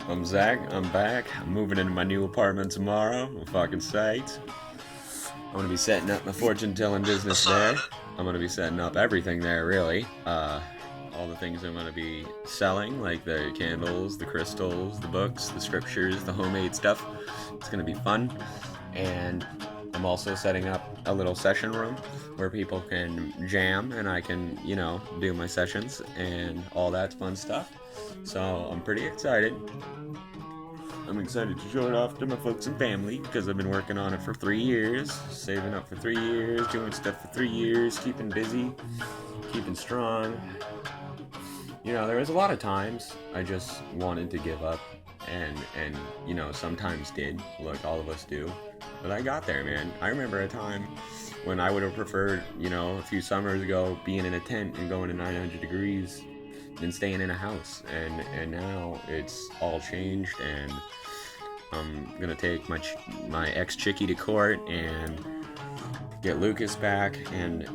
I'm Zach. I'm back. I'm moving into my new apartment tomorrow. I'm fucking psyched. I'm gonna be setting up my fortune telling business there. I'm gonna be setting up everything there, really. All the things I'm gonna be selling, like the candles, the crystals, the books, the scriptures, the homemade stuff. It's gonna be fun. And I'm also setting up a little session room where people can jam and I can, do my sessions and all that fun stuff. So I'm pretty excited. I'm excited to show it off to my folks and family because I've been working on it for 3 years, saving up for 3 years, doing stuff for 3 years, keeping busy, keeping strong. There was a lot of times I just wanted to give up and sometimes did, like all of us do. But I got there, man. I remember a time when I would have preferred, a few summers ago, being in a tent and going to 900 degrees than staying in a house. And now it's all changed, and I'm gonna take my ex-chickie to court and get Lucas back, and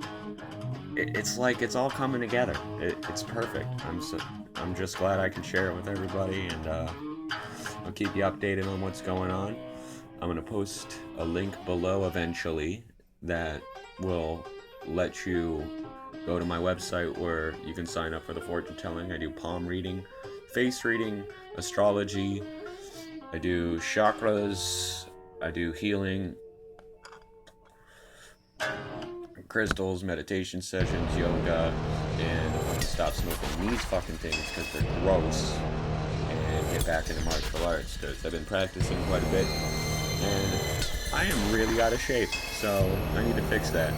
it's like it's all coming together. It's perfect. I'm just glad I can share it with everybody, and I'll keep you updated on what's going on. I'm gonna post a link below eventually that will let you go to my website where you can sign up for the fortune telling. I do palm reading, face reading, astrology. I do chakras. I do healing, crystals, meditation sessions, yoga, and I'm going to stop smoking these fucking things because they're gross and get back into martial arts because I've been practicing quite a bit and I am really out of shape, so I need to fix that.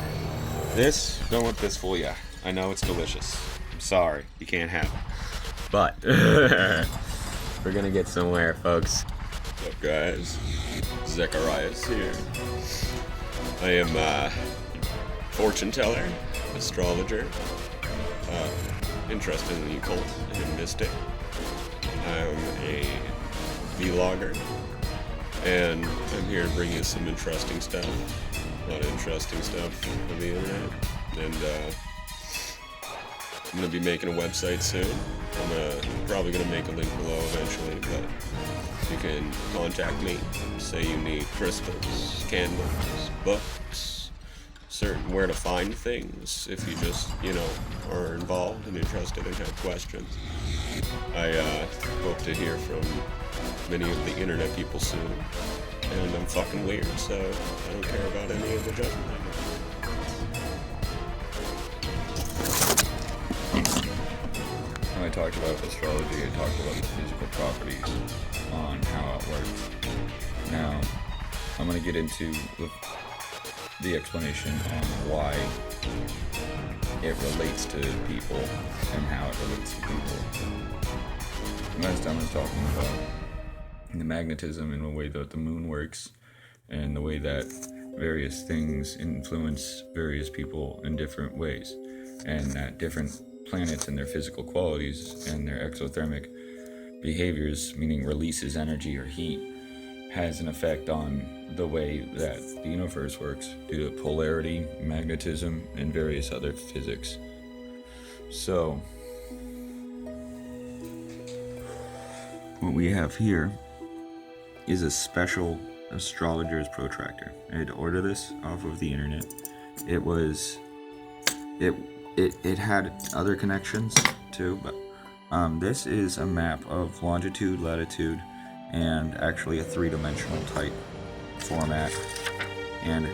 Don't let this fool ya. I know it's delicious. I'm sorry, you can't have it. But we're gonna get somewhere, folks. What's up, guys? Zacharias here. I am a fortune teller, astrologer, interested in the occult and mystic. I'm a vlogger, and I'm here to bring you some interesting stuff. A lot of interesting stuff on the internet, and I'm gonna be making a website soon. I'm probably gonna make a link below eventually, but you can contact me. Say you need crystals, candles, books, certain where to find things. If you just are involved and interested and have questions, I hope to hear from many of the internet people soon. And I'm fucking weird, so I don't care about any of the judgment I get. When I talked about astrology, I talked about the physical properties on how it works. Now, I'm going to get into the explanation on why it relates to people and how it relates to people. Last time I was talking about the magnetism and the way that the moon works and the way that various things influence various people in different ways, and that different planets and their physical qualities and their exothermic behaviors, meaning releases energy or heat, has an effect on the way that the universe works due to polarity, magnetism, and various other physics. So, what we have here is a special astrologer's protractor. I had to order this off of the internet. It had other connections too, but this is a map of longitude, latitude, and actually a three-dimensional type format. And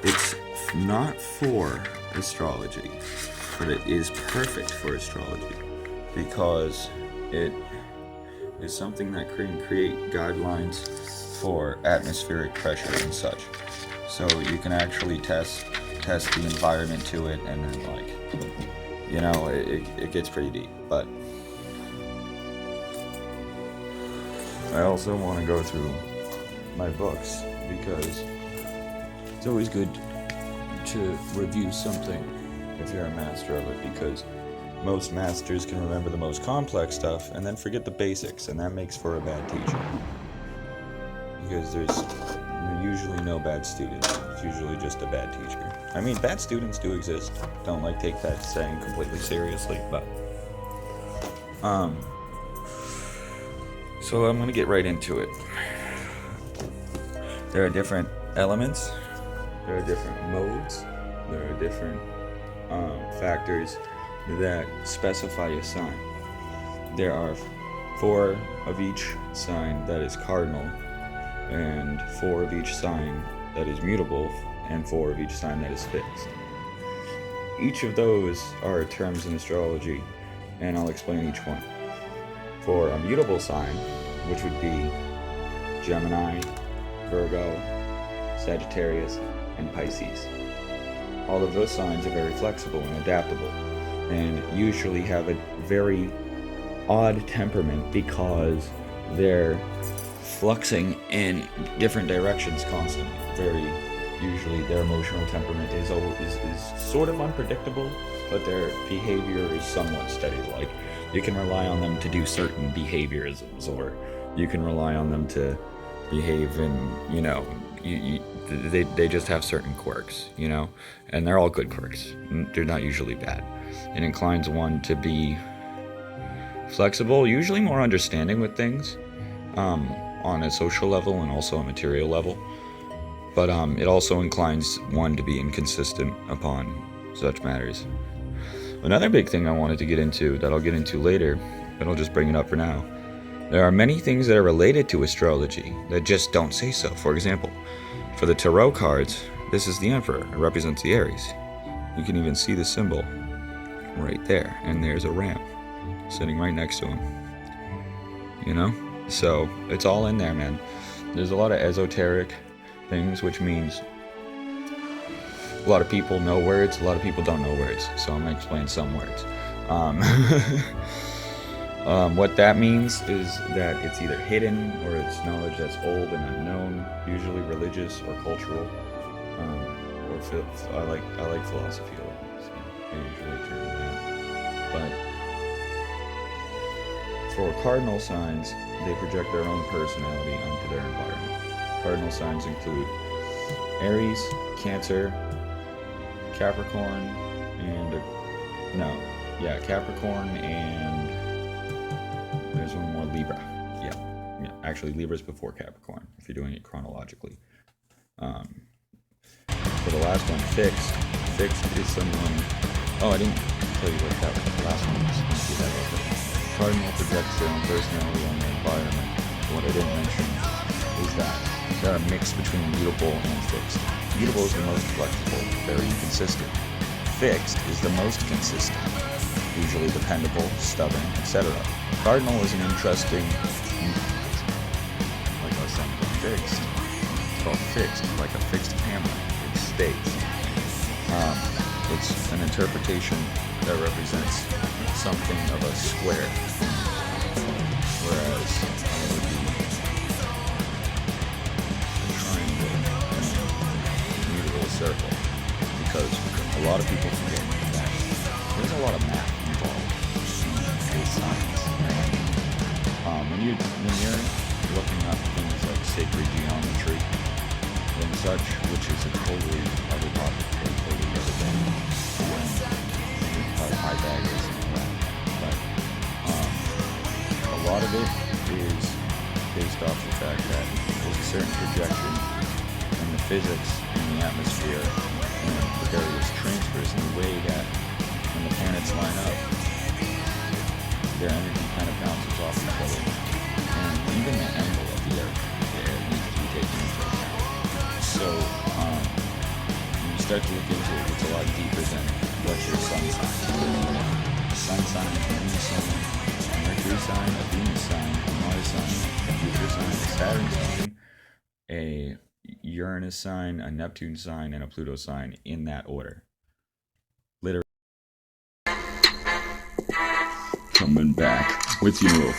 it's not for astrology, but it is perfect for astrology because it is something that can create guidelines for atmospheric pressure and such. So you can actually test the environment to it, and then it gets pretty deep. But I also want to go through my books because it's always good to review something if you're a master of it, because most masters can remember the most complex stuff and then forget the basics, and that makes for a bad teacher. Because there's usually no bad students. It's usually just a bad teacher. I mean, bad students do exist. Don't take that saying completely seriously, but So I'm going to get right into it. There are different elements, there are different modes, there are different factors that specify a sign. There are 4 of each sign that is cardinal, and 4 of each sign that is mutable, and 4 of each sign that is fixed. Each of those are terms in astrology, and I'll explain each one. For a mutable sign, which would be Gemini, Virgo, Sagittarius, and Pisces. All of those signs are very flexible and adaptable, and usually have a very odd temperament because they're fluxing in different directions constantly. Usually their emotional temperament is sort of unpredictable, but their behavior is somewhat steady. Like, you can rely on them to do certain behaviorisms, or you can rely on them to behave in, they just have certain quirks, and they're all good quirks. They're not usually bad. It inclines one to be flexible, usually more understanding with things, on a social level and also a material level. But it also inclines one to be inconsistent upon such matters. Another big thing I wanted to get into, that I'll get into later, but I'll just bring it up for now. There are many things that are related to astrology that just don't say so. For example, for the tarot cards, this is the Emperor. It represents the Aries. You can even see the symbol right there, and there's a ram sitting right next to him. So it's all in there, man. There's a lot of esoteric things, which means a lot of people know words, a lot of people don't know words. So I'm gonna explain some words. What that means is that it's either hidden or it's knowledge that's old and unknown, usually religious or cultural, I like philosophy a lot, so I usually turn to that. But for cardinal signs, they project their own personality onto their environment. Cardinal signs include Aries, Cancer, Capricorn, Capricorn, and there's one more, Libra. Yeah, actually Libra's before Capricorn, if you're doing it chronologically. For the last one, Fixed is someone, I didn't tell you what that last one was. Cardinal projects their own personality on their environment. What I didn't mention is that there are a mix between mutable and fixed. Mutable is the most flexible, very inconsistent. Fixed is the most consistent, usually dependable, stubborn, etc. Cardinal is an interesting, like I was saying, fixed. It's called fixed, like a fixed camera. It stays. It's an interpretation that represents something of a square, whereas it would be a triangle and mutable circle, because a lot of people forget that there's a lot of math involved in science. When you're looking up things like sacred geometry and such, which is a totally other topic for a totally other thing, Pythagoras and all that, but a lot of it is based off the fact that there's a certain projection in the physics in the atmosphere and the various transfers in the way that when the planets line up, their energy kind of bounces off each other, and even the angle of the air needs to be taken into account. So when you start to look into it, it's a lot deeper than what your sun sign is. Sun sign, moon sign, Mercury sign, a Venus sign, a Mars sign, a Jupiter sign, a Saturn sign, a Uranus sign, a Neptune sign, and a Pluto sign, in that order. Literally. Coming back with you.